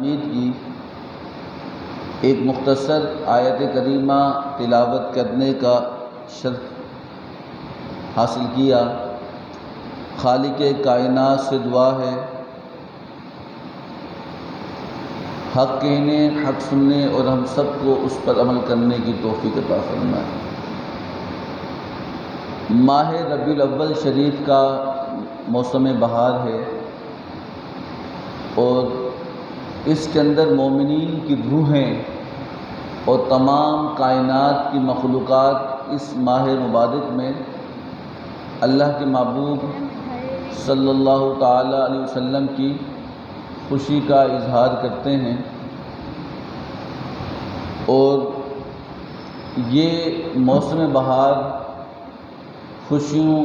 حمید کی ایک مختصر آیت کریمہ تلاوت کرنے کا شرف حاصل کیا۔ خالق کائنات سے دعا ہے حق کہنے، حق سننے اور ہم سب کو اس پر عمل کرنے کی توفیق عطا فرمائے۔ ماہ ربیع الاول شریف کا موسم بہار ہے اور اس کے اندر مومنین کی روحیں اور تمام کائنات کی مخلوقات اس ماہ مبارک میں اللہ کے محبوب صلی اللہ تعالی علیہ وسلم کی خوشی کا اظہار کرتے ہیں، اور یہ موسم بہار خوشیوں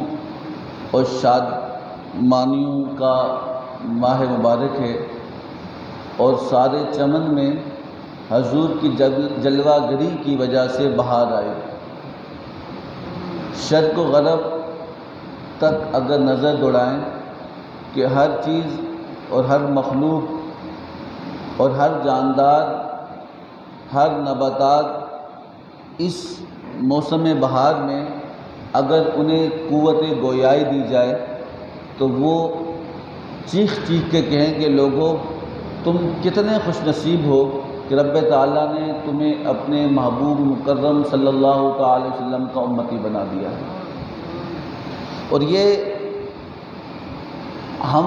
اور شادمانیوں کا ماہ مبارک ہے، اور سارے چمن میں حضور کی جلوہ گری کی وجہ سے بہار آئی۔ شرق و غرب تک اگر نظر دوڑائیں کہ ہر چیز اور ہر مخلوق اور ہر جاندار، ہر نباتات اس موسم بہار میں اگر انہیں قوت گویائی دی جائے تو وہ چیخ چیخ کے کہیں کہ لوگوں تم کتنے خوش نصیب ہو کہ رب تعالیٰ نے تمہیں اپنے محبوب مکرم صلی اللہ تعالی وسلم کا امتی بنا دیا ہے۔ اور یہ ہم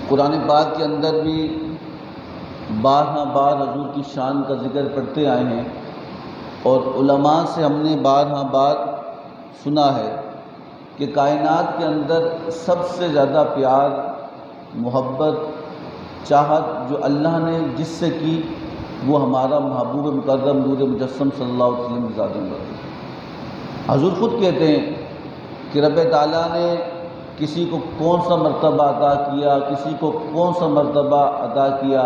قرآن پاک کے اندر بھی بارہا بار حضور کی شان کا ذکر پڑھتے آئے ہیں، اور علماء سے ہم نے بارہا بار سنا ہے کہ کائنات کے اندر سب سے زیادہ پیار، محبت، چاہت جو اللہ نے جس سے کی وہ ہمارا محبوب مکرم نور مجسم صلی اللہ علیہ وسلم کی ذات مبارک ہے۔ حضور خود کہتے ہیں کہ رب تعالیٰ نے کسی کو کون سا مرتبہ عطا کیا، کسی کو کون سا مرتبہ عطا کیا،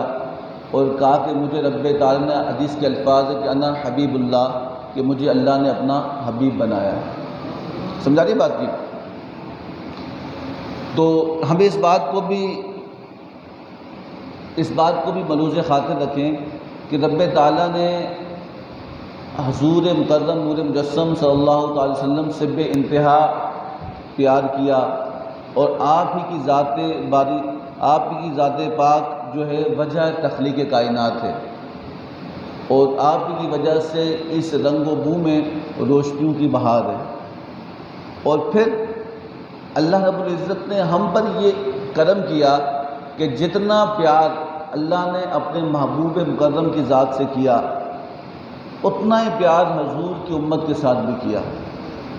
اور کہا کہ مجھے رب تعالیٰ نے، حدیث کے الفاظ ہے کہ انا حبیب اللہ، کہ مجھے اللہ نے اپنا حبیب بنایا ہے۔ سمجھا رہی بات کی؟ تو ہمیں اس بات کو بھی ملوز خاطر رکھیں کہ رب تعالیٰ نے حضور مکرم نور مجسم صلی اللہ تعالی وسلم سے بے انتہا پیار کیا، اور آپ ہی کی ذات پاک جو ہے وجہ تخلیق کائنات ہے، اور آپ ہی کی وجہ سے اس رنگ و بو میں روشنیوں کی بہار ہے۔ اور پھر اللہ رب العزت نے ہم پر یہ کرم کیا کہ جتنا پیار اللہ نے اپنے محبوب مکرم کی ذات سے کیا اتنا ہی پیار حضور کی امت کے ساتھ بھی کیا۔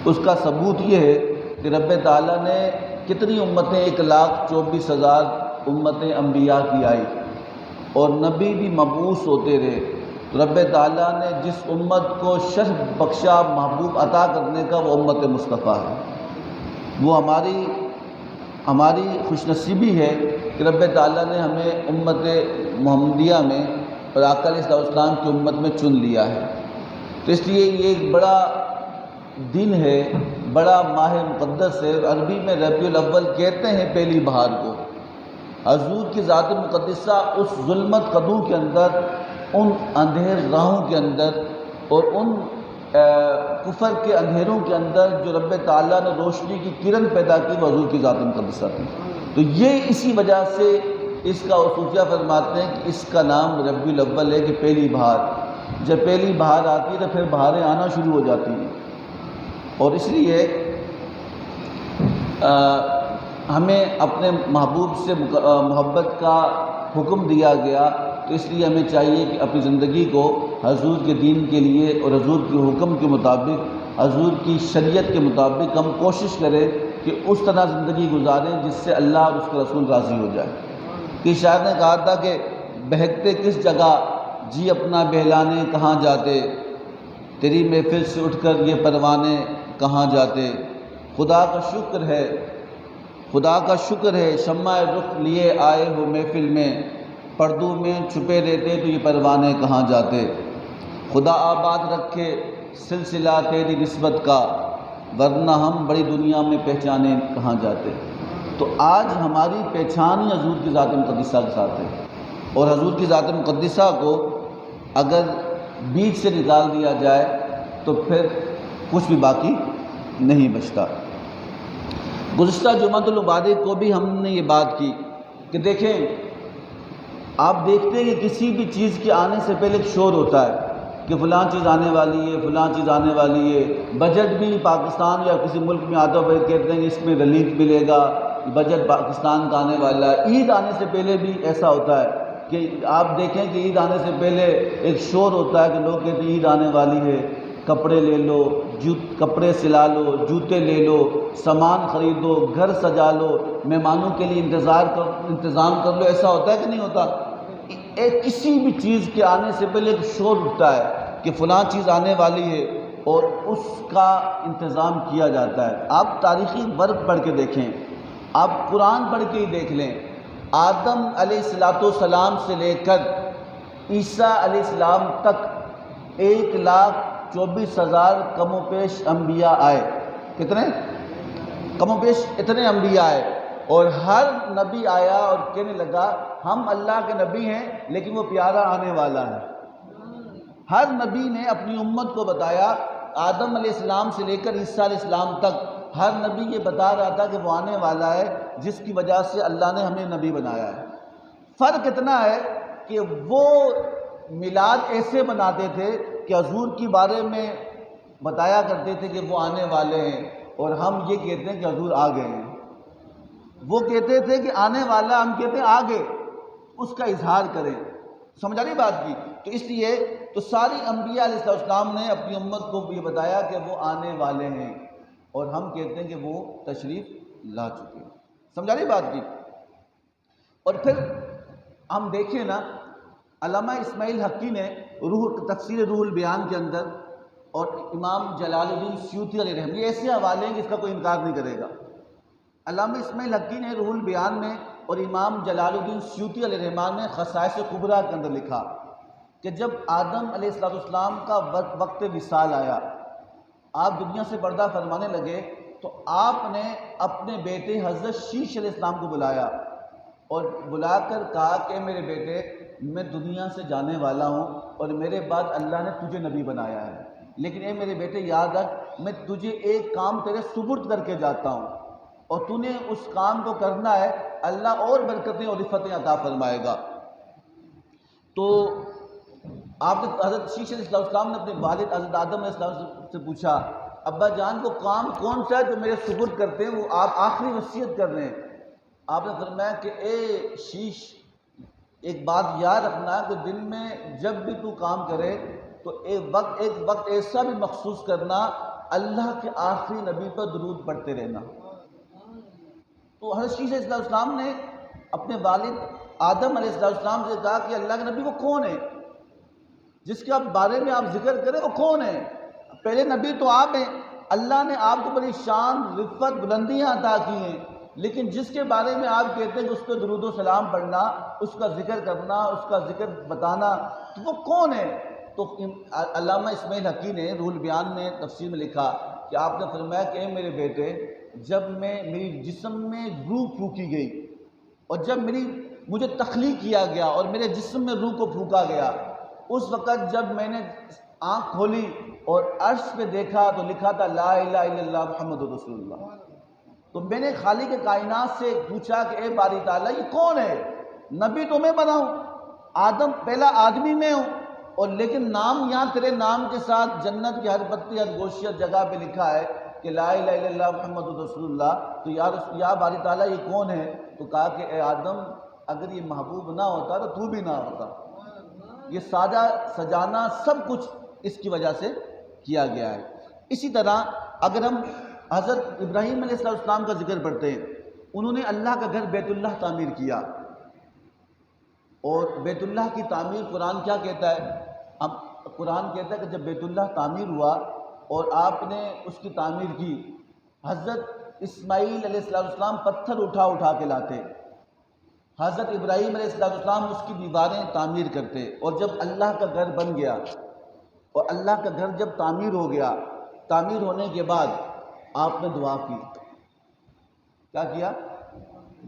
اس کا ثبوت یہ ہے کہ رب تعالیٰ نے کتنی امتیں، 1,24,000 امتیں انبیاء کی آئی، اور نبی بھی مبعوث ہوتے رہے، تو رب تعالیٰ نے جس امت کو شرف بخشا محبوب عطا کرنے کا وہ امت مصطفیٰ ہے۔ وہ ہماری خوش نصیبی ہے کہ رب تعالیٰ نے ہمیں امت محمدیہ میں اور آقا علیہ السلام کی امت میں چن لیا ہے۔ تو اس لیے یہ ایک بڑا دن ہے، بڑا ماہ مقدس ہے۔ عربی میں ربیع الاول کہتے ہیں پہلی بہار کو۔ حضور کی ذات مقدسہ اس ظلمت قدوں کے اندر، ان اندھیر راہوں کے اندر، اور ان کفر کے اندھیروں کے اندر جو رب تعالیٰ نے روشنی کی کرن پیدا کی وہ حضور کی ذات مقدسہ تھی۔ تو یہ اسی وجہ سے اس کا خصوصیہ فرماتے ہیں کہ اس کا نام ربیع الاول ہے کہ پہلی بہار۔ جب پہلی بہار آتی ہے تو پھر بہاریں آنا شروع ہو جاتی ہیں، اور اس لیے ہمیں اپنے محبوب سے محبت کا حکم دیا گیا، تو اس لیے ہمیں چاہیے کہ اپنی زندگی کو حضور کے دین کے لیے اور حضور کے حکم کے مطابق، حضور کی شریعت کے مطابق ہم کوشش کریں کہ اس طرح زندگی گزاریں جس سے اللہ اور اس کے رسول راضی ہو جائے۔ کہ شاعر نے کہا تھا کہ بہکتے کس جگہ جی اپنا بہلانے کہاں جاتے، تیری محفل سے اٹھ کر یہ پروانے کہاں جاتے، خدا کا شکر ہے شمع رخ لیے آئے ہو محفل میں، پردوں میں چھپے رہتے تو یہ پروانے کہاں جاتے، خدا آباد رکھے سلسلہ تیری نسبت کا، ورنہ ہم بڑی دنیا میں پہچانے کہاں جاتے۔ تو آج ہماری پہچان ہی حضور کی ذات مقدسہ کے ساتھ ہے۔ اور حضور کی ذات مقدسہ کو اگر بیچ سے نکال دیا جائے تو پھر کچھ بھی باقی نہیں بچتا۔ گزشتہ جمعۃ المبارک کو بھی ہم نے یہ بات کی کہ دیکھیں، آپ دیکھتے ہیں کہ کسی بھی چیز کے آنے سے پہلے ایک شور ہوتا ہے کہ فلاں چیز آنے والی ہے، فلاں چیز آنے والی ہے۔ بجٹ بھی پاکستان یا کسی ملک میں آتا ہوئے کہتے ہیں کہ اس میں ریلیف ملے گا، بجٹ پاکستان کا آنے والا ہے۔ عید آنے سے پہلے بھی ایسا ہوتا ہے کہ آپ دیکھیں کہ عید آنے سے پہلے ایک شور ہوتا ہے کہ لوگ کہتے ہیں عید آنے والی ہے، کپڑے لے لو، کپڑے سلا لو، جوتے لے لو، سامان خریدو، گھر سجا لو، مہمانوں کے لیے انتظام کر لو۔ ایسا ہوتا ہے کہ نہیں ہوتا؟ کسی بھی چیز کے آنے سے پہلے ایک شور اٹھتا ہے کہ فلاں چیز آنے والی ہے اور اس کا انتظام کیا جاتا ہے۔ آپ تاریخی ورق پڑھ کے دیکھیں، آپ قرآن پڑھ کے ہی دیکھ لیں، آدم علیہ السلام سے لے کر عیسیٰ علیہ السلام تک 1,24,000 کم و بیش انبیاء آئے۔ کتنے؟ کم و بیش اتنے انبیاء آئے، اور ہر نبی آیا اور کہنے لگا ہم اللہ کے نبی ہیں لیکن وہ پیارا آنے والا ہے۔ ہر نبی نے اپنی امت کو بتایا، آدم علیہ السلام سے لے کر عیسیٰ علیہ السلام تک ہر نبی یہ بتا رہا تھا کہ وہ آنے والا ہے جس کی وجہ سے اللہ نے ہمیں نبی بنایا ہے۔ فرق اتنا ہے کہ وہ میلاد ایسے مناتے تھے کہ حضور کے بارے میں بتایا کرتے تھے کہ وہ آنے والے ہیں، اور ہم یہ کہتے ہیں کہ حضور آ گئے ہیں۔ وہ کہتے تھے کہ آنے والا، ہم کہتے ہیں آ گئے، اس کا اظہار کریں۔ سمجھا نہیں بات کی؟ تو اس لیے تو ساری انبیاء علیہ السلام نے اپنی امت کو یہ بتایا کہ وہ آنے والے ہیں، اور ہم کہتے ہیں کہ وہ تشریف لا چکے ہیں۔ سمجھا نہیں بات کی؟ اور پھر ہم دیکھیں نا، علامہ اسماعیل حقی نے تفسیر روح البیان کے اندر، اور امام جلال الدین سیوطی علیہ رحمہ، یہ ایسے حوالے ہیں کہ اس کا کوئی انکار نہیں کرے گا۔ علامہ اسماعیل حقی نے روح البیان میں اور امام جلال الدین سیوطی علیہ الرحمٰن نے خصائص کبریٰ کے اندر لکھا کہ جب آدم علیہ السلام کا وقت وصال آیا، آپ دنیا سے پردہ فرمانے لگے، تو آپ نے اپنے بیٹے حضرت شیش علیہ السلام کو بلایا اور بلا کر کہا کہ میرے بیٹے، میں دنیا سے جانے والا ہوں اور میرے بعد اللہ نے تجھے نبی بنایا ہے، لیکن اے میرے بیٹے یاد رکھ، میں تجھے ایک کام تیرے سپرد کر کے جاتا ہوں، اور تو نے اس کام کو کرنا ہے، اللہ اور برکتیں اور رفتیں عطا فرمائے گا۔ تو آپ نے حضرت شیش علیہ السلام نے اپنے والد حضرت آدم علیہ السلام سے پوچھا، ابا جان کو کام کون سا ہے جو میرے سپرد کرتے ہیں؟ وہ آپ آخری وصیت کر رہے ہیں۔ آپ نے فرمایا کہ اے شیش، ایک بات یاد رکھنا کہ دن میں جب بھی تو کام کرے تو ایک وقت ایسا بھی مخصوص کرنا اللہ کے آخری نبی پر درود پڑھتے رہنا۔ تو حضرت شیش علیہ السلام نے اپنے والد آدم علیہ السلام سے کہا کہ اللہ کے نبی وہ کون ہے جس کے بارے میں آپ ذکر کریں؟ وہ کون ہے؟ پہلے نبی تو آپ ہیں، اللہ نے آپ کو بڑی شان، رفت، بلندیاں عطا کی ہیں، لیکن جس کے بارے میں آپ کہتے ہیں کہ اس پہ درود و سلام پڑھنا، اس کا ذکر کرنا، اس کا ذکر بتانا، تو وہ کون ہے؟ تو علامہ اسماعیل حقی نے روح البیان میں تفسیر میں لکھا کہ آپ نے فرمایا کہ اے میرے بیٹے، جب میری جسم میں روح پھونکی گئی اور جب مجھے تخلیق کیا گیا اور میرے جسم میں روح کو پھونکا گیا، اس وقت جب میں نے آنکھ کھولی اور عرش پہ دیکھا تو لکھا تھا لا الہ الا اللہ محمد رسول اللہ۔ تو میں نے خالق کائنات سے پوچھا کہ اے باری تعالیٰ یہ کون ہے؟ نبی تو میں بناؤں، آدم پہلا آدمی میں ہوں، اور لیکن نام یہاں تیرے نام کے ساتھ جنت کی ہر پتی، ہر گوشی، ہر جگہ پہ لکھا ہے کہ لا الہ الا اللہ محمد رسول اللہ۔ تو یا باری تعالیٰ یہ کون ہے؟ تو کہا کہ اے آدم، اگر یہ محبوب نہ ہوتا تو تو بھی نہ ہوتا۔ یہ سادہ سجانا سب کچھ اس کی وجہ سے کیا گیا ہے۔ اسی طرح اگر ہم حضرت ابراہیم علیہ السلام کا ذکر پڑھتے ہیں، انہوں نے اللہ کا گھر بیت اللہ تعمیر کیا، اور بیت اللہ کی تعمیر قرآن کیا کہتا ہے؟ اب قرآن کہتا ہے کہ جب بیت اللہ تعمیر ہوا اور آپ نے اس کی تعمیر کی، حضرت اسماعیل علیہ السلام پتھر اٹھا کے لاتے، حضرت ابراہیم علیہ السلام اس کی دیواریں تعمیر کرتے، اور جب اللہ کا گھر بن گیا اور اللہ کا گھر جب تعمیر ہو گیا، تعمیر ہونے کے بعد آپ نے دعا کی۔ کیا کیا؟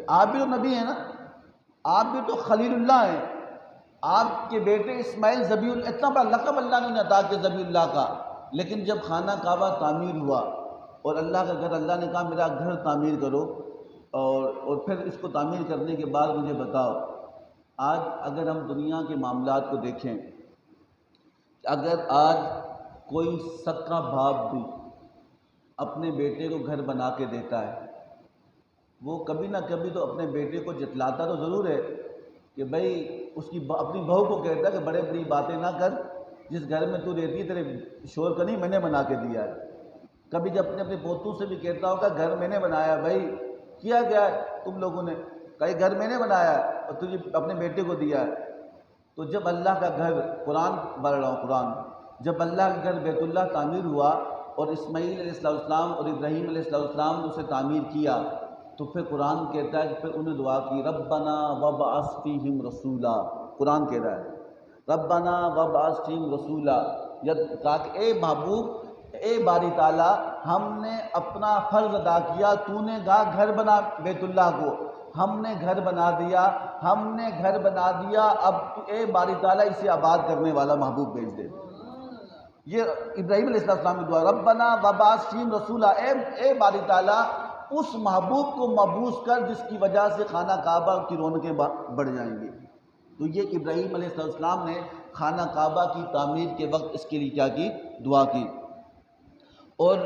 آپ بھی تو نبی ہیں نا، آپ بھی تو خلیل اللہ ہیں، آپ کے بیٹے اسماعیل ذبیح اللہ، اتنا بڑا لقب اللہ نے انہیں عطا کیا ذبیح اللہ کا، لیکن جب خانہ کعبہ تعمیر ہوا اور اللہ کا گھر، اللہ نے کہا میرا گھر تعمیر کرو، اور پھر اس کو تعمیر کرنے کے بعد مجھے بتاؤ، آج اگر ہم دنیا کے معاملات کو دیکھیں، اگر آج کوئی سکا باپ بھی اپنے بیٹے کو گھر بنا کے دیتا ہے، وہ کبھی نہ کبھی تو اپنے بیٹے کو جتلاتا تو ضرور ہے کہ بھائی اس کی اپنی بہو کو کہتا ہے کہ بڑے بڑی باتیں نہ کر، جس گھر میں تو رہتی ہے تیرے شور کا نہیں، میں نے بنا کے دیا ہے۔ کبھی جب اپنے پوتوں سے بھی کہتا ہوگا گھر میں نے بنایا، بھائی کیا گیا ہے تم لوگوں نے، کہیں گھر میں نے بنایا ہے اور تجھے اپنے بیٹے کو دیا ہے۔ تو جب اللہ کا گھر، قرآن پڑھ رہا ہوں قرآن، جب اللہ کا گھر بیت اللہ تعمیر ہوا اور اسماعیل علیہ السلام اور ابراہیم علیہ السلام نے اسے تعمیر کیا، تو پھر قرآن کہتا ہے کہ پھر انہیں دعا کی ربنا وابعث فیہم رسولا، قرآن کہہ رہا ہے ربنا وابعث فیہم رسولا، یا کہا کہ اے محبوب، اے باری تعالیٰ، ہم نے اپنا فرض ادا کیا، تو نے کہا گھر بنا بیت اللہ کو، ہم نے گھر بنا دیا، ہم نے گھر بنا دیا، اب تو اے باری تعالیٰ اسے آباد کرنے والا محبوب بھیج دے۔ یہ ابراہیم علیہ السلام کی دعا، ربنا وابعث فیہم رسولا، اے باری تعالیٰ اس محبوب کو مبعوث کر جس کی وجہ سے خانہ کعبہ کی رونقیں بڑھ جائیں گی۔ تو یہ ابراہیم علیہ السلام نے خانہ کعبہ کی تعمیر کے وقت اس کے لیے کیا کی؟ دعا کی۔ اور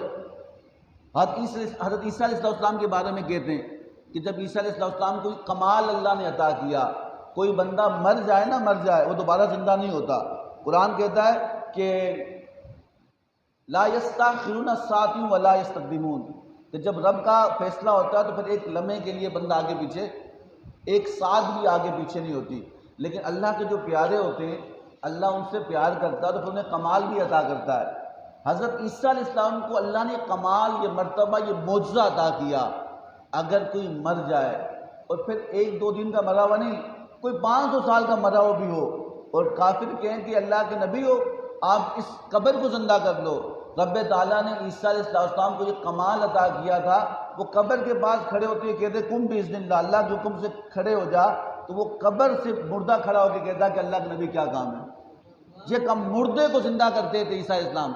حضرت عیسیٰ علیہ السلام کے بارے میں کہتے ہیں کہ جب عیسیٰ علیہ السلام کو کمال اللہ نے عطا کیا، کوئی بندہ مر جائے نہ مر جائے، وہ دوبارہ زندہ نہیں ہوتا۔ قرآن کہتا ہے کہ لا یستاخرون الساعۃ ولا یستقدمون، کہ جب رب کا فیصلہ ہوتا ہے تو پھر ایک لمحے کے لیے بندہ آگے پیچھے، ایک ساتھ بھی آگے پیچھے نہیں ہوتی۔ لیکن اللہ کے جو پیارے ہوتے ہیں، اللہ ان سے پیار کرتا ہے تو پھر انہیں کمال بھی عطا کرتا ہے۔ حضرت عیسیٰ علیہ السلام کو اللہ نے کمال، یہ مرتبہ، یہ معجزہ عطا کیا، اگر کوئی مر جائے، اور پھر ایک دو دن کا مرا ہوا نہیں، کوئی 500 سال کا مرا ہوا بھی ہو، اور کافر کہیں کہ اللہ کے نبی ہو آپ اس قبر کو زندہ کر لو، رب تعالیٰ نے عیسیٰ علیہ السلام کو یہ کمال عطا کیا تھا، وہ قبر کے پاس کھڑے ہوتے ہوئے کہتے کم باذن اللہ، اللہ کے حکم سے کھڑے ہو جا، تو وہ قبر سے مردہ کھڑا ہو کے کہتا کہ اللہ کے نبی کیا کام ہے۔ یہ کم مردے کو زندہ کرتے تھے عیسیٰ علیہ السلام،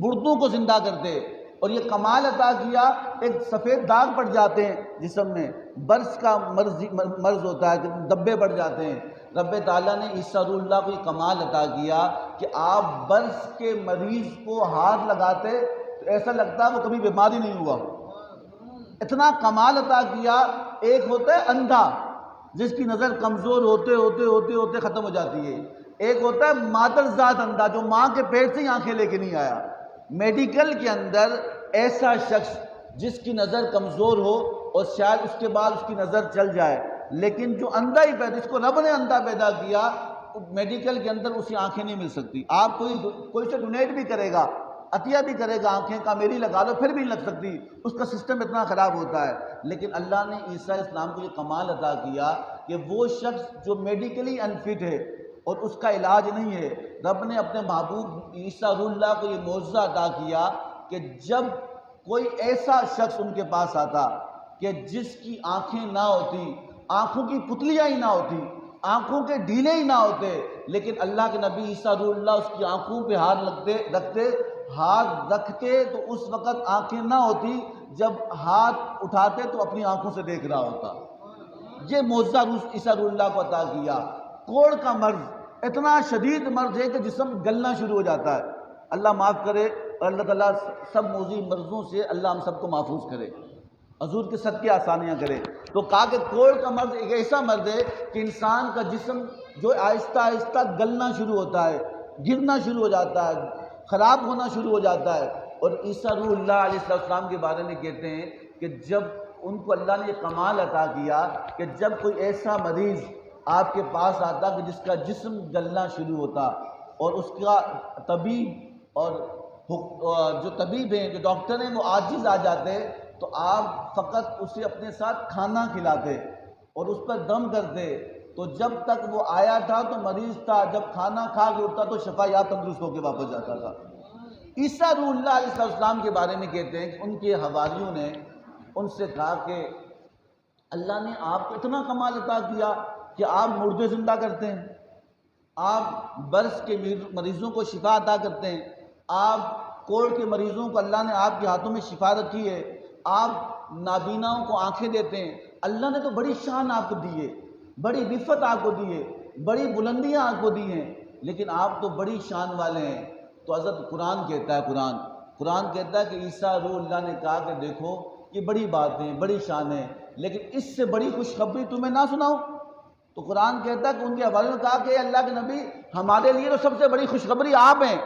مردوں کو زندہ کرتے، اور یہ کمال عطا کیا، ایک سفید داغ پڑ جاتے ہیں جسم میں، برس کا مرض ہوتا ہے کہ دبے پڑ جاتے ہیں، رب تعالیٰ نے عیسیٰ روح اللہ کو یہ کمال عطا کیا کہ آپ برس کے مریض کو ہاتھ لگاتے تو ایسا لگتا ہے وہ کبھی بیماری نہیں ہوا، اتنا کمال عطا کیا۔ ایک ہوتا ہے اندھا جس کی نظر کمزور ہوتے ہوتے ہوتے ہوتے ختم ہو جاتی ہے، ایک ہوتا ہے مادرزاد اندھا جو ماں کے پیٹ سے ہی آنکھیں لے کے نہیں آیا۔ میڈیکل کے اندر ایسا شخص جس کی نظر کمزور ہو اور شاید اس کے بعد اس کی نظر چل جائے، لیکن جو اندھا ہی پیدا، جس کو رب نے اندھا پیدا کیا، میڈیکل کے اندر اسے آنکھیں نہیں مل سکتی۔ آپ کوئی سے ڈونیٹ بھی کرے گا، عطیہ بھی کرے گا، آنکھیں کا میری لگا لو، پھر بھی نہیں لگ سکتی، اس کا سسٹم اتنا خراب ہوتا ہے۔ لیکن اللہ نے عیسیٰ علیہ السلام کو یہ کمال عطا کیا کہ وہ شخص جو میڈیکلی انفٹ ہے اور اس کا علاج نہیں ہے، رب نے اپنے محبوب عیسیٰ روح اللہ کو یہ معجزہ عطا کیا کہ جب کوئی ایسا شخص ان کے پاس آتا کہ جس کی آنکھیں نہ ہوتی، آنکھوں کی پتلیاں ہی نہ ہوتی، آنکھوں کے ڈھیلے ہی نہ ہوتے، لیکن اللہ کے نبی عیسیٰ روح اللہ اس کی آنکھوں پہ ہاتھ رکھتے تو اس وقت آنکھیں نہ ہوتی، جب ہاتھ اٹھاتے تو اپنی آنکھوں سے دیکھ رہا ہوتا۔ یہ معجزہ عیسیٰ روح اللہ کو عطا کیا۔ کوڑ کا مرض اتنا شدید مرض ہے کہ جسم گلنا شروع ہو جاتا ہے، اللہ معاف کرے، اور اللہ تعالیٰ سب موذی مرضوں سے اللہ ہم سب کو محفوظ کرے، حضور کے صدقے آسانیاں کرے۔ تو کہا کہ کوڑ کا مرض ایک ایسا مرض ہے کہ انسان کا جسم جو آہستہ آہستہ گلنا شروع ہوتا ہے، گرنا شروع ہو جاتا ہے، خراب ہونا شروع ہو جاتا ہے۔ اور عیسیٰ روح اللہ علیہ السلام کے بارے میں کہتے ہیں کہ جب ان کو اللہ نے یہ کمال عطا کیا کہ جب کوئی ایسا مریض آپ کے پاس آتا کہ جس کا جسم گلنا شروع ہوتا، اور اس کا طبیب اور جو طبیب ہیں، جو ڈاکٹر ہیں، وہ عاجز آ جاتے، تو آپ فقط اسے اپنے ساتھ کھانا کھلاتے اور اس پر دم کرتے، تو جب تک وہ آیا تھا تو مریض تھا، جب کھانا کھا کے اٹھتا تو شفا یاب تندرست ہو کے واپس جاتا تھا۔ عیسیٰ روح اللہ علیہ السلام کے بارے میں کہتے ہیں کہ ان کے حواریوں نے ان سے کہا کہ اللہ نے آپ کو اتنا کمال عطا کیا کہ آپ مردے زندہ کرتے ہیں، آپ برس کے مریضوں کو شفا عطا کرتے ہیں، آپ کوڑ کے مریضوں کو اللہ نے آپ کے ہاتھوں میں شفا رکھی ہے، آپ نابیناؤں کو آنکھیں دیتے ہیں۔ اللہ نے تو بڑی شان آپ کو دی ہے، بڑی رفت آپ کو دی ہے، بڑی بلندیاں آپ کو دی ہیں، لیکن آپ تو بڑی شان والے ہیں۔ تو حضرت قرآن کہتا ہے، قرآن کہتا ہے کہ عیسیٰ روح اللہ نے کہا کہ دیکھو یہ بڑی بات ہے، بڑی شان ہے، لیکن اس سے بڑی خوشخبری تمہیں نہ سناؤں؟ تو قرآن کہتا ہے کہ ان کے حوالے میں کہا کہ اے اللہ کے نبی، ہمارے لیے تو سب سے بڑی خوشخبری آپ ہیں۔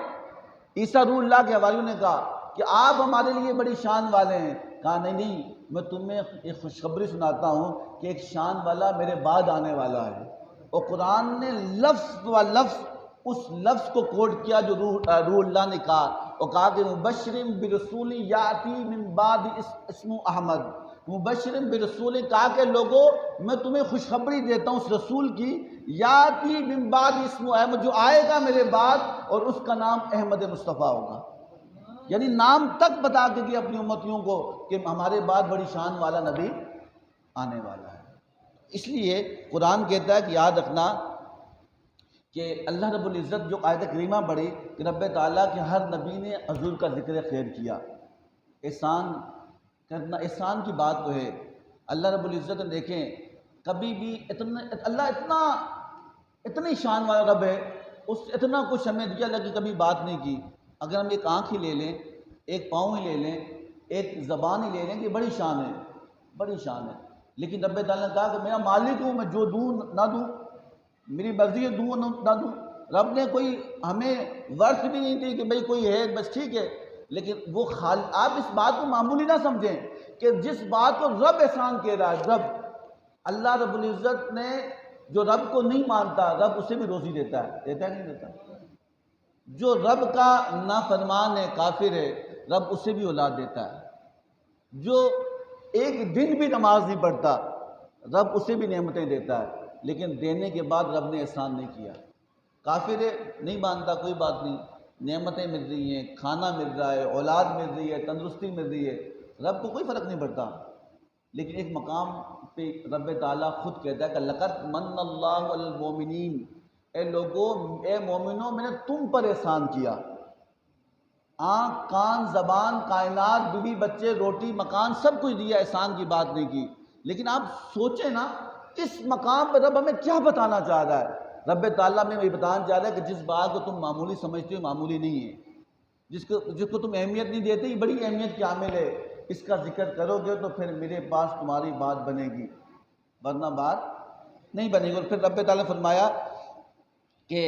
عیسیٰ روح اللہ کے حوالے نے کہا کہ آپ ہمارے لیے بڑی شان والے ہیں۔ کہا نہیں، میں تمہیں ایک خوشخبری سناتا ہوں کہ ایک شان والا میرے بعد آنے والا ہے۔ اور قرآن نے لفظ و لفظ اس لفظ کو کوٹ کیا جو روح اللہ نے کہا، اور کہا کہ مبشرم برسول یاتی من بعد اسمہ احمد، مبشرم برسول، کہا کہ لوگوں میں تمہیں خوشخبری دیتا ہوں اس رسول کی، یاتی من بعد اسمہ احمد، جو آئے گا میرے بعد اور اس کا نام احمد مصطفیٰ ہوگا۔ یعنی نام تک بتا کے کہ اپنی امتیوں کو کہ ہمارے بعد بڑی شان والا نبی آنے والا ہے۔ اس لیے قرآن کہتا ہے کہ یاد رکھنا کہ اللہ رب العزت جو آیت کریمہ پڑھی کہ رب تعالیٰ کے ہر نبی نے حضور کا ذکر خیر کیا، احسان کرنا، احسان کی بات تو ہے۔ اللہ رب العزت نے دیکھیں کبھی بھی اتنی شان والا رب ہے، اس اتنا کچھ ہمیں دیا لیکن کبھی بات نہیں کی۔ اگر ہم ایک آنکھ ہی لے لیں، ایک پاؤں ہی لے لیں، ایک زبان ہی لے لیں کہ بڑی شان ہے، بڑی شان ہے، لیکن رب تعالیٰ نے کہا کہ میرا مالک ہوں، میں جو دوں نہ دوں، میری مرضی ہے دوں نہ دوں۔ رب نے کوئی ہمیں ورث بھی نہیں دی کہ بھئی کوئی ہے بس ٹھیک ہے، لیکن وہ آپ اس بات کو معمولی نہ سمجھیں کہ جس بات کو رب احسان کہہ رہا ہے، رب اللہ رب العزت نے جو رب کو نہیں مانتا، رب اسے بھی روزی دیتا ہے نہیں دیتا؟ جو رب کا نافرمان ہے، کافر ہے، رب اسے بھی اولاد دیتا ہے۔ جو ایک دن بھی نماز نہیں پڑھتا، رب اسے بھی نعمتیں دیتا ہے، لیکن دینے کے بعد رب نے احسان نہیں کیا۔ کافر ہے، نہیں مانتا، کوئی بات نہیں، نعمتیں مل رہی ہیں، کھانا مل رہا ہے، اولاد مل رہی ہے، تندرستی مل رہی ہے، رب کو کوئی فرق نہیں پڑتا۔ لیکن ایک مقام پہ رب تعالیٰ خود کہتا ہے کہ لَقَدْ مَنَّ اللَّهُ عَلَى الْمُؤْمِنِينَ، اے لوگوں، اے مومنوں، میں نے تم پر احسان کیا۔ آنکھ، کان، زبان، کائنات، بیوی، بچے، روٹی، مکان، سب کچھ دیا، احسان کی بات نہیں کی۔ لیکن آپ سوچیں نا، اس مقام پر رب ہمیں کیا بتانا چاہ رہا ہے؟ رب تعالیٰ میں یہ بتانا چاہ رہا ہے کہ جس بات کو تم معمولی سمجھتے ہو معمولی نہیں ہے، جس کو تم اہمیت نہیں دیتے، یہ بڑی اہمیت کی حامل ہے۔ اس کا ذکر کرو گے تو پھر میرے پاس تمہاری بات بنے گی، ورنہ بات نہیں بنے گی۔ اور پھر رب تعالیٰ نے فرمایا کہ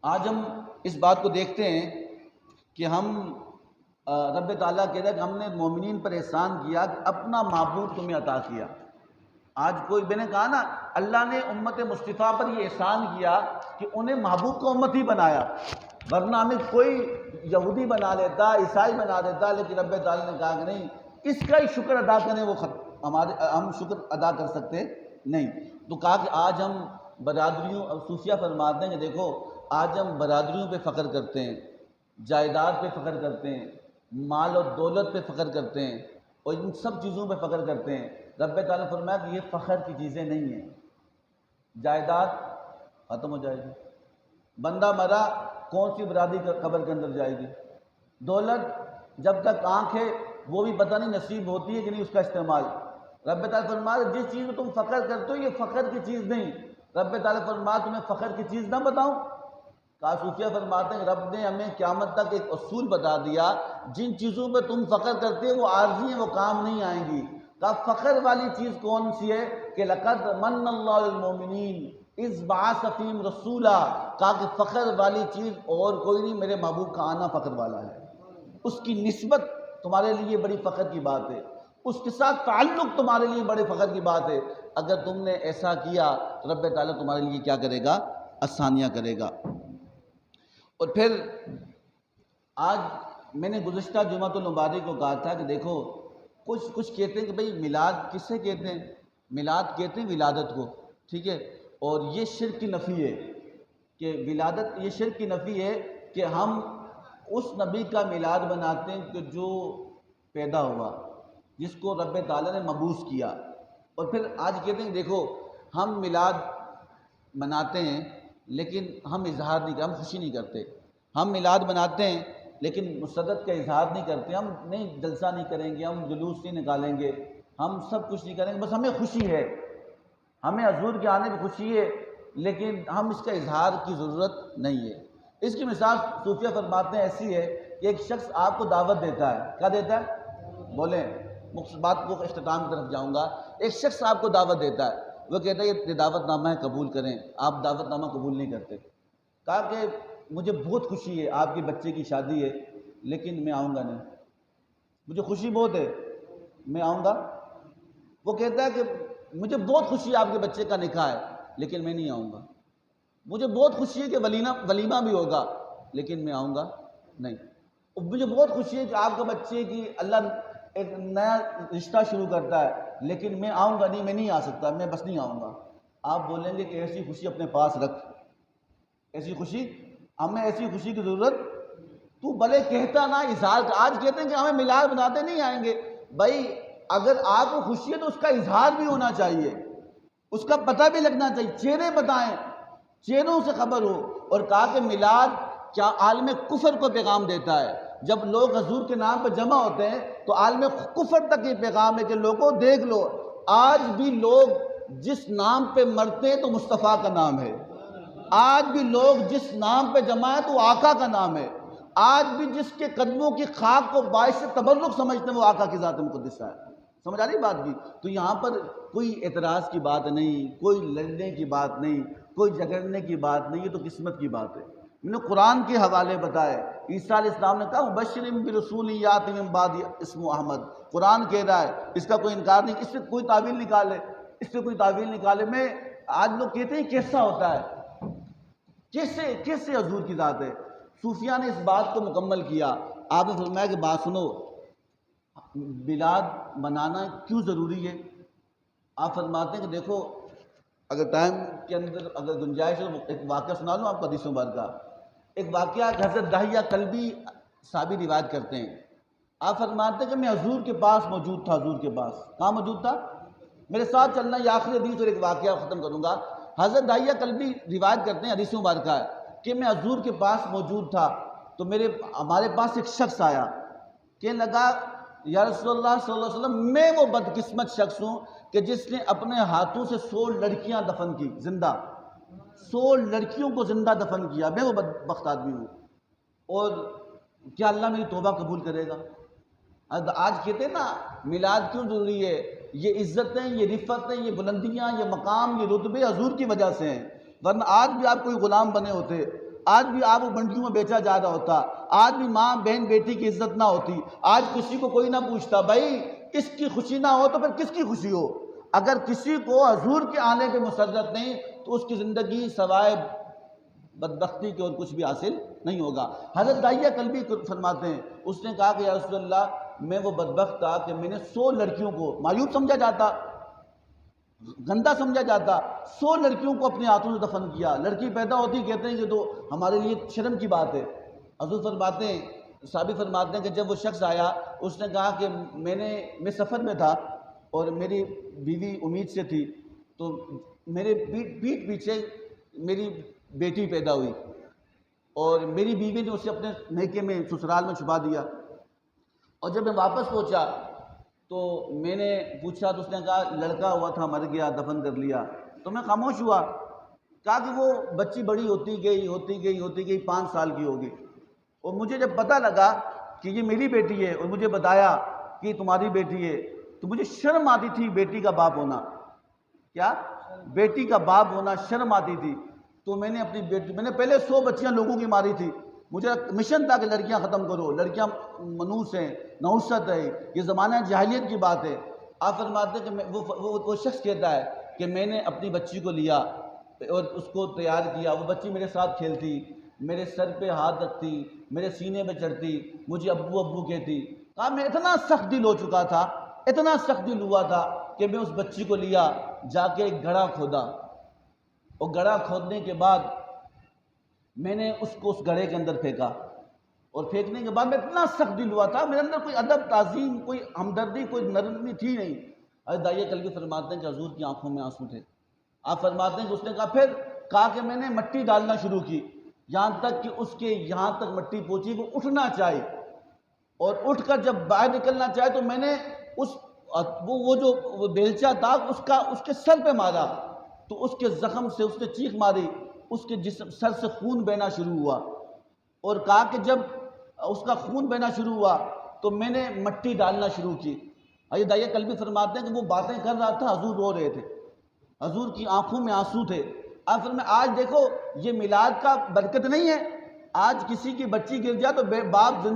آج ہم اس بات کو دیکھتے ہیں کہ ہم رب تعالیٰ کہتا ہے کہ ہم نے مومنین پر احسان کیا کہ اپنا معبود تمہیں عطا کیا۔ آج کوئی، میں نے کہا نا، اللہ نے امت مصطفیٰ پر یہ احسان کیا کہ انہیں محبوب کو امت ہی بنایا، ورنہ ہمیں کوئی یہودی بنا لیتا، عیسائی بنا دیتا، لیکن رب تعالیٰ نے کہا کہ نہیں، اس کا ہی شکر ادا کریں، وہ ہم شکر ادا کر سکتے نہیں۔ تو کہا کہ آج ہم برادریوں، صوفیہ فرماتے ہیں کہ دیکھو آج ہم برادریوں پہ فخر کرتے ہیں، جائیداد پہ فخر کرتے ہیں، مال و دولت پہ فخر کرتے ہیں، اور ان سب چیزوں پہ فخر کرتے ہیں۔ رب تعالیٰ نے فرمایا کہ یہ فخر کی چیزیں نہیں ہیں۔ جائیداد ختم ہو جائے گی، بندہ مرا کون سی برادری قبر کے اندر جائے گی، دولت جب تک آنکھ ہے وہ بھی پتہ نہیں نصیب ہوتی ہے کہ نہیں اس کا استعمال۔ رب تعالیٰ فرمایا جس چیز میں تم فخر کرتے ہو یہ فخر کی چیز نہیں۔ رب تعالیٰ فرمایا تمہیں فخر کی چیز نہ بتاؤں؟ کہا صوفیہ فرماتے ہیں رب نے ہمیں قیامت تک ایک اصول بتا دیا، جن چیزوں پہ تم فخر کرتے ہو وہ عارضی ہیں، وہ کام نہیں آئیں گی۔ کہا فخر والی چیز کون سی ہے؟ کہ لَقَدْ مَنَّ اللَّهُ عَلَى الْمُؤْمِنِينَ اِذْ بَعَثَ فِيهِمْ رَسُولًا، کہا کہ فخر والی چیز اور کوئی نہیں، میرے محبوب کا آنا فخر والا ہے۔ اس کی نسبت تمہارے لیے بڑی فخر کی بات ہے، اس کے ساتھ تعلق تمہارے لیے بڑے فخر کی بات ہے۔ اگر تم نے ایسا کیا تو رب تعالیٰ تمہارے لیے کیا کرے گا؟ آسانیاں کرے گا۔ اور پھر آج میں نے گزشتہ جمعۃ المبارک کو کہا تھا کہ دیکھو کچھ کہتے ہیں کہ بھئی میلاد کس سے کہتے ہیں؟ میلاد کہتے ہیں ولادت کو، ٹھیک ہے، اور یہ شرک کی نفی ہے کہ ولادت، یہ شرک کی نفی ہے کہ ہم اس نبی کا میلاد مناتے ہیں کہ جو پیدا ہوا، جس کو رب تعالیٰ نے مبعوث کیا۔ اور پھر آج کہتے ہیں دیکھو ہم میلاد مناتے ہیں لیکن ہم اظہار نہیں کرتے، ہم خوشی نہیں کرتے. ہم میلاد مناتے ہیں لیکن مسرت کا اظہار نہیں کرتے. ہم نہیں جلسہ نہیں کریں گے، ہم جلوس نہیں نکالیں گے، ہم سب کچھ نہیں کریں گے، بس ہمیں خوشی ہے، ہمیں حضور کے آنے کی خوشی ہے، لیکن ہم اس کا اظہار کی ضرورت نہیں ہے. اس کی مثال صوفیہ فرماتے ہیں ایسی ہے کہ ایک شخص آپ کو دعوت دیتا ہے. کیا دیتا ہے؟ بولیں، بات کو اختتام کی طرف جاؤں گا. ایک شخص آپ کو دعوت دیتا ہے، وہ کہتا ہے یہ دعوت نامہ ہے، قبول کریں. آپ دعوت نامہ قبول نہیں کرتے. کہا کہ مجھے بہت خوشی ہے، آپ کے بچے کی شادی ہے، لیکن میں آؤں گا نہیں. مجھے خوشی بہت ہے، میں آؤں گا. وہ کہتا ہے کہ مجھے بہت خوشی ہے، آپ کے بچے کا نکاح ہے، لیکن میں نہیں آؤں گا. مجھے بہت خوشی ہے کہ ولیمہ بھی ہوگا، لیکن میں آؤں گا نہیں. مجھے بہت خوشی ہے کہ آپ کے بچے کی اللہ ایک نیا رشتہ شروع کرتا ہے، لیکن میں آؤں گا نہیں، میں نہیں آ سکتا، میں بس نہیں آؤں گا. آپ بولیں گے کہ ایسی خوشی اپنے پاس رکھ، ایسی خوشی، ہمیں ایسی خوشی کی ضرورت، تو بھلے کہتا نہ اظہار. آج کہتے ہیں کہ ہمیں میلاد مناتے نہیں آئیں گے. بھائی اگر آپ کو خوشی ہے تو اس کا اظہار بھی ہونا چاہیے، اس کا پتہ بھی لگنا چاہیے، چہرے بتائیں، چہروں سے خبر ہو. اور کہا کہ میلاد کیا عالم کفر کو پیغام دیتا ہے. جب لوگ حضور کے نام پہ جمع ہوتے ہیں تو عالم کفر تک یہ پیغام ہے کہ لوگوں دیکھ لو، آج بھی لوگ جس نام پہ مرتے ہیں تو مصطفیٰ کا نام ہے. آج بھی لوگ جس نام پہ جمع ہے تو آقا کا نام ہے. آج بھی جس کے قدموں کی خاک کو باعث تبرک سمجھتے ہیں وہ آقا کی ذات مقدسہ ہے. سمجھ آ رہی بات کی؟ تو یہاں پر کوئی اعتراض کی بات نہیں، کوئی لڑنے کی بات نہیں، کوئی جھگڑنے کی بات نہیں. یہ تو قسمت کی بات ہے. میں نے قرآن کے حوالے بتائے. عیسیٰ علیہ السلام نے کہا مبشر برسول یاتی من بعد اسمہ احمد. قرآن کہہ رہا ہے، اس کا کوئی انکار نہیں. اس سے کوئی تعویل نکالے، اس سے کوئی تعویل نکالے. میں آج لوگ کہتے ہیں کیسا ہوتا ہے، کیسے حضور کی ذات ہے. صوفیہ نے اس بات کو مکمل کیا. آپ نے فرمایا کہ بات سنو، میلاد منانا کیوں ضروری ہے. آپ فرماتے ہیں کہ دیکھو، اگر ٹائم کے اندر اگر گنجائش ہے تو ایک واقعہ سنا لوں آپ کو حدیث مبارکہ کا. ایک واقعہ حضرت داہیہ کلبی صحابی روایت کرتے ہیں. آپ فرماتے ہیں کہ میں حضور کے پاس موجود تھا. حضور کے پاس کہاں موجود تھا؟ میرے ساتھ چلنا، یہ آخری حدیث اور ایک واقعہ ختم کروں گا. حضرت داہیہ کلبی روایت کرتے ہیں، حدیث مبارکہ ہے کہ میں حضور کے پاس موجود تھا تو ہمارے پاس ایک شخص آیا، کہنے لگا یا رسول اللہ صلی اللہ علیہ وسلم، میں وہ بدقسمت شخص ہوں کہ جس نے اپنے ہاتھوں سے 100 لڑکیاں دفن کی، زندہ 100 لڑکیوں کو زندہ دفن کیا. میں وہ بدبخت آدمی ہوں. اور کیا اللہ میری توبہ قبول کرے گا؟ آج کہتے ہیں نا میلاد کیوں ضروری ہے. یہ عزتیں، یہ رفتیں، یہ بلندیاں، یہ مقام، یہ رتبے حضور کی وجہ سے ہیں. ورنہ آج بھی آپ کوئی غلام بنے ہوتے، آج بھی آپ منڈیوں میں بیچا جا رہا ہوتا، آج بھی ماں بہن بیٹی کی عزت نہ ہوتی، آج کسی کو کوئی نہ پوچھتا. بھائی اس کی خوشی نہ ہو تو پھر کس کی خوشی ہو؟ اگر کسی کو حضور کے آنے پہ مسرت نہیں تو اس کی زندگی سوائے بدبختی کے اور کچھ بھی حاصل نہیں ہوگا. حضرت داہیہ کلبی فرماتے ہیں، اس نے کہا کہ یا رسول اللہ، میں وہ بدبخت تھا کہ میں نے 100 لڑکیوں کو، معیوب سمجھا جاتا، گندہ سمجھا جاتا، 100 لڑکیوں کو اپنے ہاتھوں سے دفن کیا. لڑکی پیدا ہوتی کہتے ہیں کہ تو ہمارے لیے شرم کی بات ہے. حضور فرماتے ہیں، صحابی فرماتے ہیں کہ جب وہ شخص آیا اس نے کہا کہ میں سفر میں تھا اور میری بیوی امید سے تھی، تو میرے پیٹھ پیچھے میری بیٹی پیدا ہوئی اور میری بیوی نے اسے اپنے میکے میں، سسرال میں چھپا دیا. اور جب میں واپس پہنچا تو میں نے پوچھا تو اس نے کہا لڑکا ہوا تھا، مر گیا، دفن کر لیا. تو میں خاموش ہوا. کہا کہ وہ بچی بڑی ہوتی گئی 5 سال کی ہوگی. اور مجھے جب پتہ لگا کہ یہ میری بیٹی ہے اور مجھے بتایا کہ یہ تمہاری بیٹی ہے تو مجھے شرم آتی تھی بیٹی کا باپ ہونا. کیا؟ بیٹی کا باپ ہونا شرم آتی تھی. تو میں نے اپنی بیٹی، میں نے پہلے 100 بچیاں لوگوں کی ماری تھی. مجھے مشن تھا کہ لڑکیاں ختم کرو، لڑکیاں منوس ہیں، نحوست ہے، یہ زمانہ جاہلیت کی بات ہے. آپ فرماتے ہیں کہ وہ شخص کہتا ہے کہ میں نے اپنی بچی کو لیا اور اس کو تیار کیا. وہ بچی میرے ساتھ کھیلتی، میرے سر پہ ہاتھ رکھتی، میرے سینے پہ چڑھتی، مجھے ابو ابو کہتی. کہا میں اتنا سخت دل ہو چکا تھا، اتنا سخت دل ہوا تھا کہ میں اس بچی کو لیا، جا کے ایک گڑھا کھودا، اور گڑھا کھودنے کے بعد میں نے اس کو اس گڑھے کے اندر پھینکا. اور پھینکنے کے بعد میں اتنا سخت دل ہوا تھا، میرے اندر کوئی ادب، تعظیم، کوئی ہمدردی، کوئی نرمی تھی نہیں. حضرت داہیہ کلبی فرماتے ہیں کہ حضور کی آنکھوں میں آنسو تھے. آپ فرماتے ہیں کہ اس نے کہا پھر؟ کہا کہ میں نے مٹی ڈالنا شروع کی، یہاں تک کہ اس کے یہاں تک مٹی پہنچی، وہ اٹھنا چاہی، اور اٹھ کر جب باہر نکلنا چاہے تو میں نے وہ جو بیلچہ تھا اس کے سر پہ مارا، تو اس کے زخم سے اس نے چیخ ماری، اس کے جسم سر سے خون بہنا شروع ہوا، اور کہا کہ جب اس کا خون بہنا شروع ہوا تو میں نے مٹی ڈالنا شروع کی۔ یہ دائیا کل بھی فرماتے ہیں کہ وہ باتیں کر رہا تھا، حضور رو رہے تھے، حضور کی آنکھوں میں آنسو تھے۔ آپ فرمائیں آج دیکھو یہ میلاد کا برکت نہیں ہے، آج کسی کی بچی گر جائے تو باپ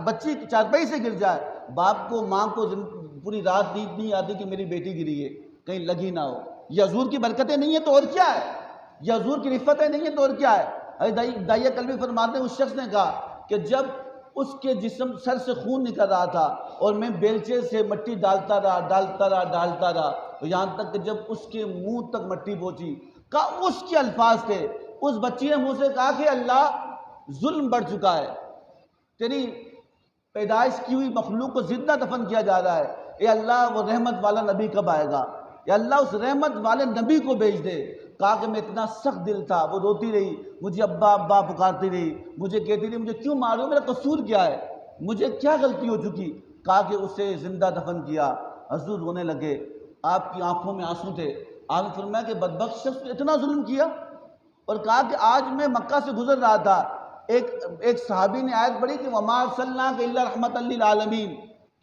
بچی چارپائی سے گر جائے، باپ کو ماں کو پوری رات نیند نہیں آتی کہ میری بیٹی گری ہے کہیں لگی نہ ہو۔ یہ حضور کی برکتیں نہیں ہیں تو اور کیا ہے، یہ حضور کی رفتیں نہیں ہیں تو اور کیا ہے۔ دائیا کل بھی فرماتے ہیں اس شخص نے کہا کہ جب اس کے جسم سر سے خون نکل رہا تھا اور میں بیلچے سے مٹی ڈالتا رہا یہاں تک کہ جب اس کے منہ تک مٹی پہنچی، کہا اس کے الفاظ تھے، اس بچی نے مجھ سے کہا کہ اللہ ظلم بڑھ چکا ہے، تیری پیدائش کی ہوئی مخلوق کو زندہ دفن کیا جا رہا ہے، اے اللہ وہ رحمت والا نبی کب آئے گا، یا اللہ اس رحمت والے نبی کو بھیج دے۔ کہا کہ میں اتنا سخت دل تھا، وہ روتی رہی، مجھے ابا ابا پکارتی رہی، مجھے کہتی رہی مجھے کیوں مار رہے ہو، میرا قصور کیا ہے، مجھے کیا غلطی ہو چکی۔ کہا کہ اسے زندہ دفن کیا۔ حضور رونے لگے، آپ کی آنکھوں میں آنسو تھے۔ آپ نے فرمایا کہ بدبخت شخص نے اتنا ظلم کیا، اور کہا کہ آج میں مکہ سے گزر رہا تھا، ایک صحابی نے آیت پڑھی کہ وَمَا أَرْسَلْنَاكَ إِلَّا رَحْمَةً لِّلْعَالَمِينَ،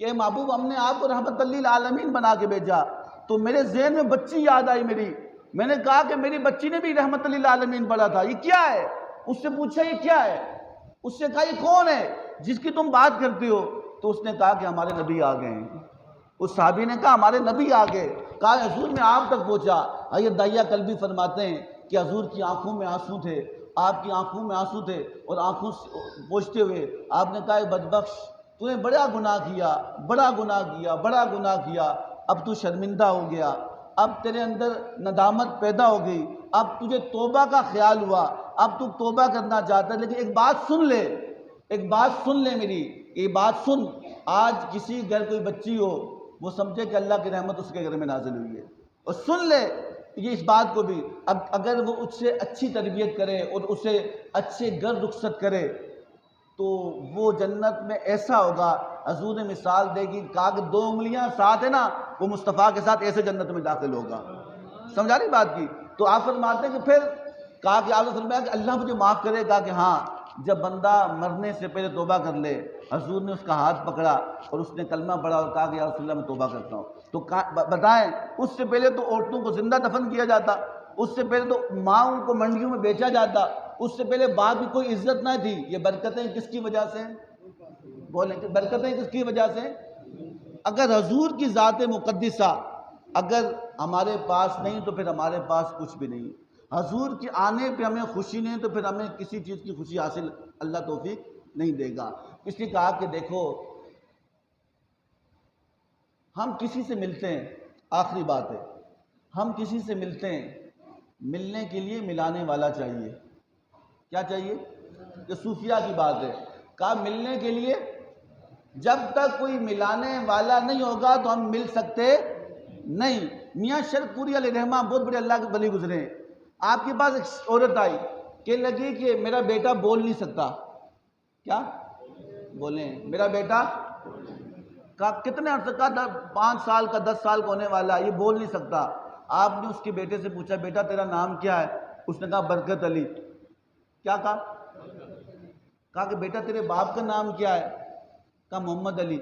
کہ محبوب ہم نے آپ کو رحمت للعالمین بنا کے بھیجا۔ تو میرے ذہن میں بچی یاد آئی میری، میں نے کہا کہ میری بچی نے بھی رحمت للعالمین پڑھا تھا، یہ کیا ہے؟ اس سے پوچھا یہ کیا ہے؟ اس سے کہا یہ کون ہے جس کی تم بات کرتے ہو؟ تو اس نے کہا کہ ہمارے نبی آ گئے ہیں۔ اس صحابی نے کہا ہمارے نبی آ گئے۔ کہا حضور میں آپ تک پہنچا۔ یہ دائیا کل بھی فرماتے ہیں کہ حضور کی آنکھوں میں آنسو تھے، آپ کی آنکھوں میں آنسو تھے، اور آنکھوں سے پوچھتے ہوئے آپ نے کہا اے بدبخش، تو نے بڑا گناہ کیا، بڑا گناہ کیا، بڑا گناہ کیا، اب تو شرمندہ ہو گیا، اب تیرے اندر ندامت پیدا ہو گئی، اب تجھے توبہ کا خیال ہوا، اب تو توبہ کرنا چاہتا ہے، لیکن ایک بات سن لے، ایک بات سن لے میری، یہ بات سن، آج کسی گھر کوئی بچی ہو وہ سمجھے کہ اللہ کی رحمت اس کے گھر میں نازل ہوئی ہے، اور سن لے یہ اس بات کو بھی، اگر وہ اس سے اچھی تربیت کرے اور اسے اچھے گھر رخصت کرے تو وہ جنت میں ایسا ہوگا، حضور نے مثال دے گی، کہا کہ 2 انگلیاں ساتھ ہے نا، وہ مصطفیٰ کے ساتھ ایسے جنت میں داخل ہوگا۔ سمجھا رہی بات کی؟ تو آپ فرماتے ہیں کہ پھر کہا کہ آپ نے فرمایا کہ اللہ مجھے معاف کرے گا، کہ ہاں جب بندہ مرنے سے پہلے توبہ کر لے۔ حضور نے اس کا ہاتھ پکڑا اور اس نے کلمہ پڑھا اور کہا کہ یا رسول اللہ میں توبہ کرتا ہوں۔ تو بتائیں اس سے پہلے تو عورتوں کو زندہ دفن کیا جاتا، اس سے پہلے تو ماؤں کو منڈیوں میں بیچا جاتا، اس سے پہلے باپ کی کوئی عزت نہ تھی۔ یہ برکتیں کس کی وجہ سے ہیں؟ بولیں کہ برکتیں کس کی وجہ سے؟ اگر حضور کی ذات مقدسہ اگر ہمارے پاس نہیں تو پھر ہمارے پاس کچھ بھی نہیں۔ حضور کے آنے پہ ہمیں خوشی نہیں تو پھر ہمیں کسی چیز کی خوشی حاصل اللہ توفیق نہیں دے گا۔ اس لیے کہا کہ دیکھو ہم کسی سے ملتے ہیں، آخری بات ہے، ہم کسی سے ملتے ہیں، ملنے کے لیے ملانے والا چاہیے۔ کیا چاہیے؟ کہ صوفیہ کی بات ہے، کہا ملنے کے لیے جب تک کوئی ملانے والا نہیں ہوگا تو ہم مل سکتے نہیں۔ میاں شرف پوری علیہ رحمہ بہت بڑے اللہ کے ولی گزرے ہیں، آپ کے پاس ایک عورت آئی کہ لگی کہ میرا بیٹا بول نہیں سکتا، کیا بولیں میرا بیٹا، کہا کتنے عرصے کا، 5 سال کا 10 سال کا ہونے والا، یہ بول نہیں سکتا۔ آپ نے اس کے بیٹے سے پوچھا بیٹا تیرا نام کیا ہے؟ اس نے کہا برکت علی۔ کیا کہا کہ بیٹا تیرے باپ کا نام کیا ہے؟ کہا محمد علی۔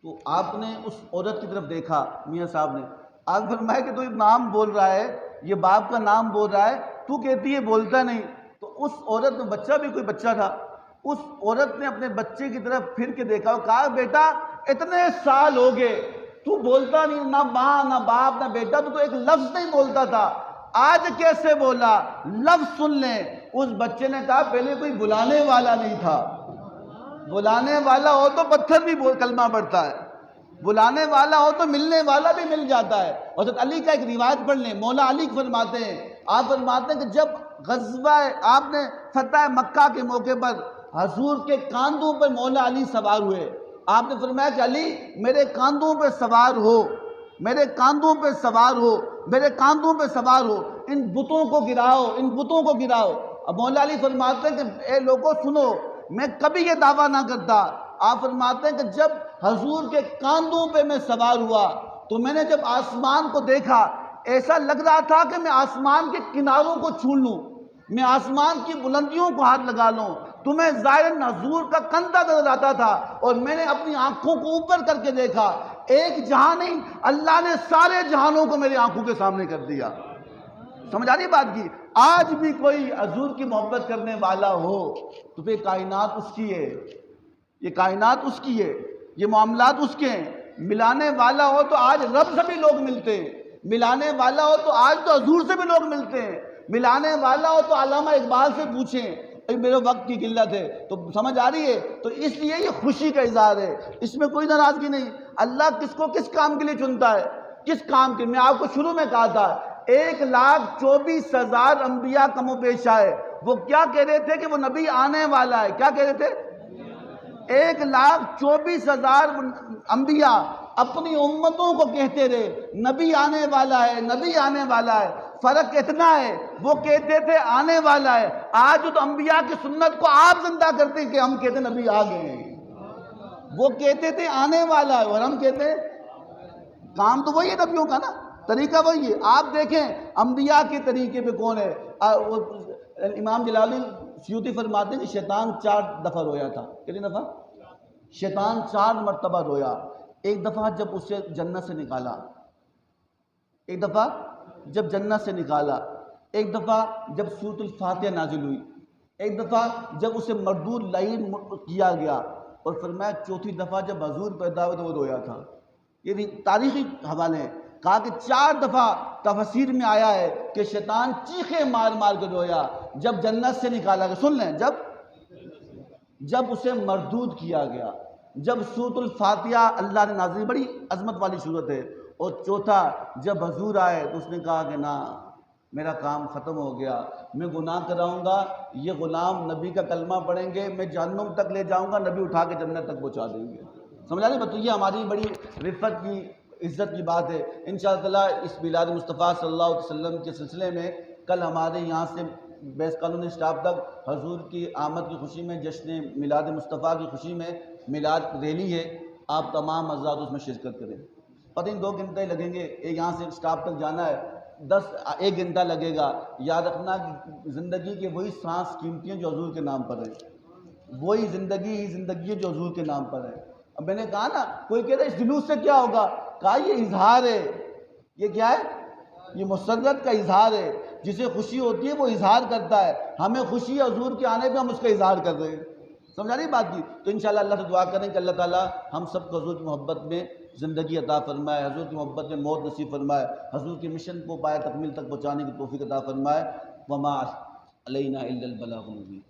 تو آپ نے اس عورت کی طرف دیکھا، میاں صاحب نے، آپ فرمایا کہ تو یہ نام بول رہا ہے، یہ باپ کا نام بول رہا ہے، تو کہتی ہے بولتا نہیں۔ تو اس عورت میں بچہ بھی کوئی بچہ تھا، اس عورت نے اپنے بچے کی طرف پھر کے دیکھا اور کہا بیٹا اتنے سال ہو گئے تو بولتا نہیں، نہ ماں نہ باپ نہ بیٹا، تو ایک لفظ نہیں بولتا تھا، آج کیسے بولا؟ لفظ سن لیں۔ اس بچے نے کہا پہلے کوئی بلانے والا نہیں تھا، بلانے والا ہو تو پتھر بھی کلمہ پڑھتا ہے، بلانے والا ہو تو ملنے والا بھی مل جاتا ہے۔ حضرت علی کا ایک روایت پڑھ لیں، مولا علی فرماتے ہیں، آپ فرماتے ہیں کہ جب غزوہ آپ نے فتح مکہ کے موقع پر حضور کے کاندھوں پر مولا علی سوار ہوئے، آپ نے فرمایا کہ علی میرے کاندھوں پہ سوار ہو، میرے کاندھوں پہ سوار ہو، میرے کاندھوں پہ سوار ہو۔ ان بتوں کو گراؤ، ان بتوں کو گراؤ۔ اب مولا علی فرماتے ہیں کہ اے لوگوں سنو، میں کبھی یہ دعویٰ نہ کرتا۔ آپ فرماتے ہیں کہ جب حضور کے کاندھوں پہ میں سوار ہوا تو میں نے جب آسمان کو دیکھا، ایسا لگ رہا تھا کہ میں آسمان کے کناروں کو چھو لوں، میں آسمان کی بلندیوں کو ہاتھ لگا لوں۔ تمہیں ظاہراً حضور کا کندھا نظر آتا تھا، اور میں نے اپنی آنکھوں کو اوپر کر کے دیکھا، ایک جہاں نہیں، اللہ نے سارے جہانوں کو میری آنکھوں کے سامنے کر دیا۔ سمجھ آ رہی بات کی؟ آج بھی کوئی حضور کی محبت کرنے والا ہو تو پھر کائنات اس کی ہے، یہ کائنات اس کی ہے، یہ معاملات اس کے ہیں۔ ملانے والا ہو تو آج رب سے بھی لوگ ملتے ہیں، ملانے والا ہو تو آج تو حضور سے بھی لوگ ملتے ہیں، ملانے والا ہو تو علامہ اقبال سے پوچھیں۔ میرے وقت کی قلت ہے تو سمجھ آ رہی ہے؟ تو اس لیے یہ خوشی کا اظہار ہے، اس میں کوئی ناراضگی نہیں۔ اللہ کس کو کس کام کے لیے چنتا ہے، کس کام کے؟ میں آپ کو شروع میں کہا تھا 1,24,000 انبیاء کم و بیش آئے، وہ کیا کہہ رہے تھے کہ وہ نبی آنے والا ہے؟ کیا کہہ رہے تھے؟ 1,24,000 انبیاء اپنی امتوں کو کہتے رہے نبی آنے والا ہے، نبی آنے والا ہے۔ فرق اتنا ہے، وہ کہتے تھے آنے والا ہے، آج تو انبیاء کی سنت کو آپ زندہ کرتے ہیں کہ ہم کہتے ہیں نبی آ گئے ہیں۔ وہ کہتے تھے آنے والا ہے اور ہم کہتے ہیں، کام تو وہی ہے نبیوں کا نا، طریقہ وہی ہے۔ آپ دیکھیں انبیاء کے طریقے پہ کون ہے؟ امام جلال الدین سیوطی فرماتے ہیں کہ شیطان 4 دفعہ رویا تھا۔ کتنی دفعہ؟ شیطان 4 مرتبہ رویا۔ ایک دفعہ جب اسے جنت سے نکالا، ایک دفعہ جب جنت سے نکالا، ایک دفعہ جب سورۃ الفاتحہ نازل ہوئی، ایک دفعہ جب اسے مردود لعین کیا گیا، اور فرمایا چوتھی دفعہ جب حضور پیدا ہوئے تو وہ رویا تھا۔ یہ بھی تاریخی حوالے ہیں، کہا کہ 4 دفعہ تفسیر میں آیا ہے کہ شیطان چیخے مار مار کے رویا جب جنت سے نکالا گیا۔ سن لیں، جب اسے مردود کیا گیا، جب سورۃ الفاتحہ اللہ نے نازل، بڑی عظمت والی صورت ہے، اور چوتھا جب حضور آئے تو اس نے کہا کہ نہ، میرا کام ختم ہو گیا، میں گناہ کراؤں گا، یہ غلام نبی کا کلمہ پڑھیں گے، میں جہنم تک لے جاؤں گا، نبی اٹھا کے جنت تک پہنچا دیں گے۔ سمجھا نہیں؟ تو یہ ہماری بڑی رفت کی، عزت کی بات ہے۔ انشاءاللہ تعالیٰ اس میلاد مصطفیٰ صلی اللہ علیہ وسلم کے سلسلے میں کل ہمارے یہاں سے بیس قانونی اسٹاف تک حضور کی آمد کی خوشی میں، جشن میلاد مصطفیٰ کی خوشی میں میلاد ریلی ہے، آپ تمام حضرات اس میں شرکت کریں۔ پتہ نہیں 2 گھنٹے لگیں گے، یہاں سے اسٹاف تک جانا ہے، 1 گھنٹہ لگے گا۔ یاد رکھنا کہ زندگی کے وہی سانس قیمتی ہیں جو حضور کے نام پر ہے، وہی زندگی ہے جو حضور کے نام پر ہے۔ اب میں نے کہا نا، کوئی کہتا ہے اس جلوس سے کیا ہوگا؟ کہا یہ اظہار ہے۔ یہ کیا ہے؟ یہ مسرت کا اظہار ہے۔ جسے خوشی ہوتی ہے وہ اظہار کرتا ہے، ہمیں خوشی ہے حضور کے آنے پہ، ہم اس کا اظہار کر رہے ہیں۔ سمجھا نہیں بات کی؟ تو انشاءاللہ اللہ سے دعا کریں کہ اللہ تعالیٰ ہم سب کو حضور کی محبت میں زندگی عطا فرمائے، حضور کی محبت میں موت نصیب فرمائے، حضور کے مشن کو پایہ تکمیل تک پہنچانے کی توفیق عطا فرمائے۔ وما علینا الا البلاغ المبین۔